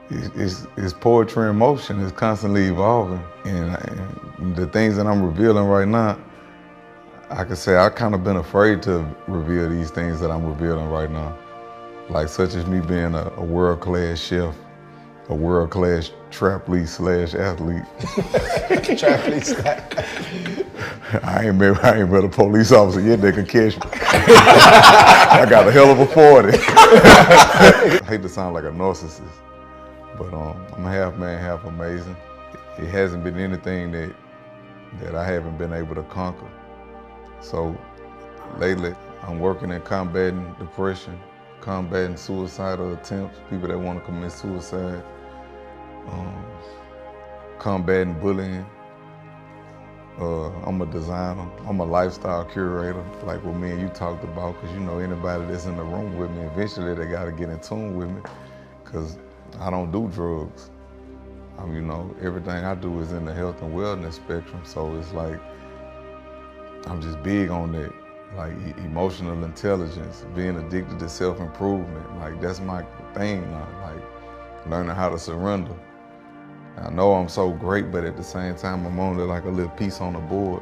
It's poetry in motion. It's constantly evolving. And the things that I'm revealing right now, I could say I've kind of been afraid to reveal these things that I'm revealing right now. Like such as me being a world-class chef, a world-class trapeze / athlete. Trapeze. I ain't met a police officer yet that can catch me. I got a hell of a 40. I hate to sound like a narcissist, but I'm half man, half amazing. It hasn't been anything that I haven't been able to conquer. So lately, I'm working in combating depression, combating suicidal attempts, people that want to commit suicide, combating bullying. I'm a designer, I'm a lifestyle curator, like what me and you talked about, because you know anybody that's in the room with me, eventually they gotta get in tune with me, because I don't do drugs. You know, everything I do is in the health and wellness spectrum, so it's like, I'm just big on that, like emotional intelligence, being addicted to self-improvement, like that's my thing now, like learning how to surrender. I know I'm so great, but at the same time, I'm only like a little piece on the board,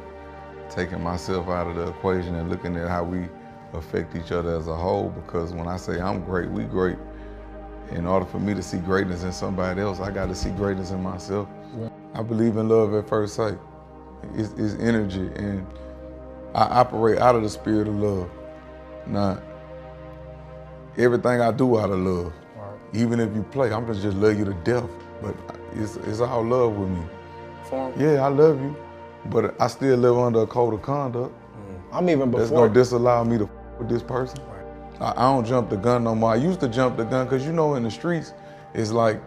taking myself out of the equation and looking at how we affect each other as a whole, because when I say I'm great, we great. In order for me to see greatness in somebody else, I got to see greatness in myself. I believe in love at first sight. It's energy, and I operate out of the spirit of love. Now, everything I do out of love. Even if you play, I'm gonna just love you to death, but it's all love with me. Yeah, I love you, but I still live under a code of conduct. I'm even before. That's gonna disallow me to with this person. I don't jump the gun no more. I used to jump the gun, because you know in the streets, it's like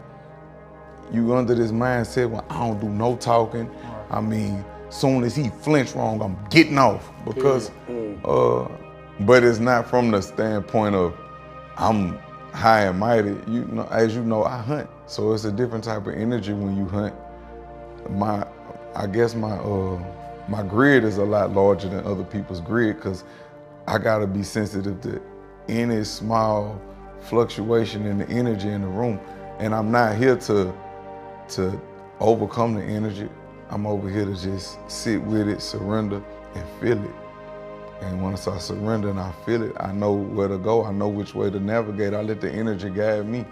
you under this mindset when I don't do no talking. I mean, soon as he flinch wrong, I'm getting off, because, but it's not from the standpoint of I'm high and mighty. You know, as you know, I hunt, so it's a different type of energy when you hunt. I guess my grid is a lot larger than other people's grid, because I gotta be sensitive to any small fluctuation in the energy in the room, and I'm not here to overcome the energy. I'm over here to just sit with it, surrender, and feel it. And once I surrender and I feel it, I know where to go. I know which way to navigate. I let the energy guide me.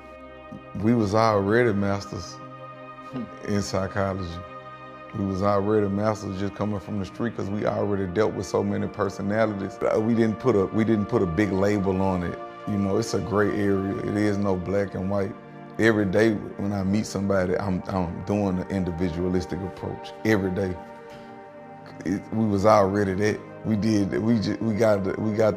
We was already masters in psychology. We was already masters just coming from the street, because we already dealt with so many personalities. We didn't put a big label on it. You know, it's a gray area. It is no black and white. Every day when I meet somebody, I'm doing the individualistic approach every day. We was already that. We got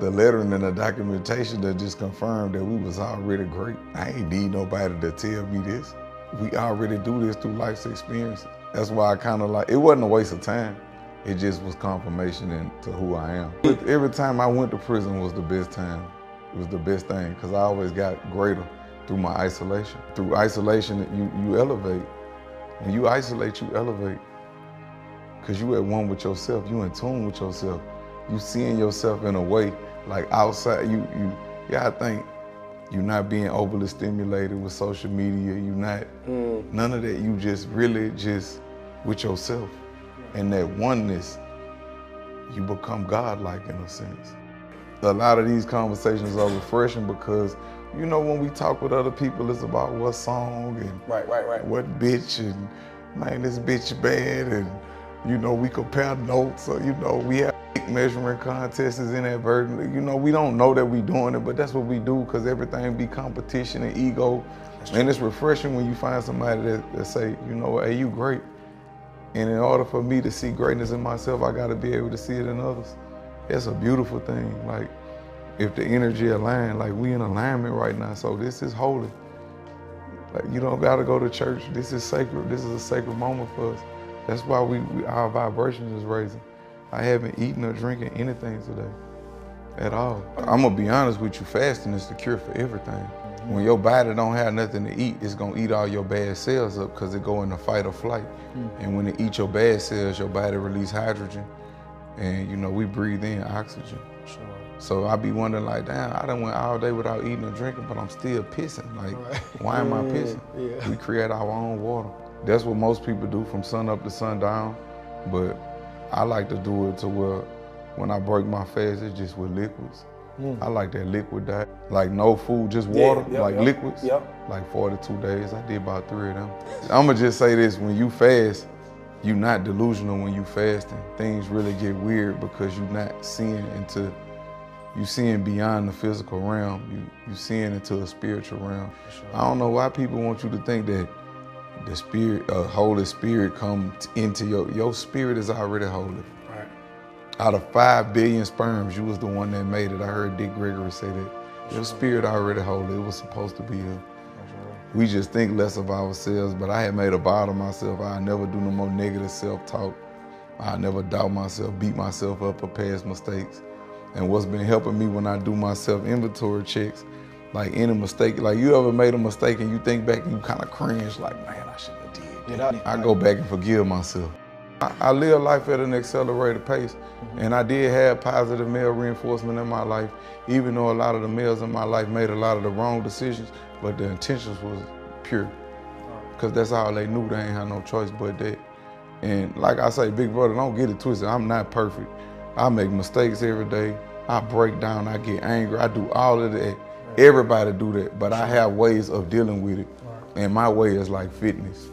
the lettering and the documentation that just confirmed that we was already great. I ain't need nobody to tell me this. We already do this through life's experiences. That's why I kind of like, it wasn't a waste of time. It just was confirmation into who I am. Every time I went to prison was the best time. It was the best thing, because I always got greater through my isolation. Through isolation, you elevate. When you isolate, you elevate. Because you at one with yourself, you in tune with yourself. You seeing yourself in a way, like outside, I think you're not being overly stimulated with social media, you not, none of that, you just really just with yourself. And that oneness, you become godlike in a sense. A lot of these conversations are refreshing, because you know when we talk with other people, it's about what song and what bitch, and man, this bitch bad, and you know, we compare notes, or you know, we have measuring contests inadvertently. You know, we don't know that we doing it, but that's what we do, because everything be competition and ego. And it's refreshing when you find somebody that say, you know, hey, you great. And in order for me to see greatness in myself, I gotta be able to see it in others. It's a beautiful thing. Like, if the energy align, like we in alignment right now, so this is holy. Like, you don't gotta go to church. This is sacred. This is a sacred moment for us. That's why our vibration is raising. I haven't eaten or drinking anything today, at all. I'm gonna be honest with you, fasting is the cure for everything. When your body don't have nothing to eat, it's gonna eat all your bad cells up, because it go into fight or flight. And when it eats your bad cells, your body release hydrogen. And you know, we breathe in oxygen. Sure. So I be wondering like, damn, I done went all day without eating or drinking, but I'm still pissing. Like, why am I pissing? Yeah. We create our own water. That's what most people do from sun up to sundown, but I like to do it to where when I break my fast, it's just with liquids. I like that liquid diet. Like no food, just water, liquids. Like 42 days, I did about 3 of them. I'ma just say this, when you fast, you're not delusional when you fasting. Things really get weird because you're not seeing into, you seeing beyond the physical realm. You seeing into a spiritual realm. Sure. I don't know why people want you to think that the spirit, Holy Spirit comes into your spirit is already holy. Out of 5 billion sperms, you was the one that made it. I heard Dick Gregory say that. Your spirit already holy. It was supposed to be here. We just think less of ourselves, but I had made a vow to myself. I never do no more negative self-talk. I never doubt myself, beat myself up for past mistakes. And what's been helping me when I do my self-inventory checks, like any mistake, like you ever made a mistake and you think back and you kind of cringe, like, man, I shouldn't have did that. I go back and forgive myself. I live life at an accelerated pace, and I did have positive male reinforcement in my life, even though a lot of the males in my life made a lot of the wrong decisions, but the intentions was pure. Because that's all they knew, they ain't had no choice but that. And like I say, big brother, don't get it twisted, I'm not perfect. I make mistakes every day, I break down, I get angry, I do all of that. Everybody do that, but I have ways of dealing with it, and my way is like fitness.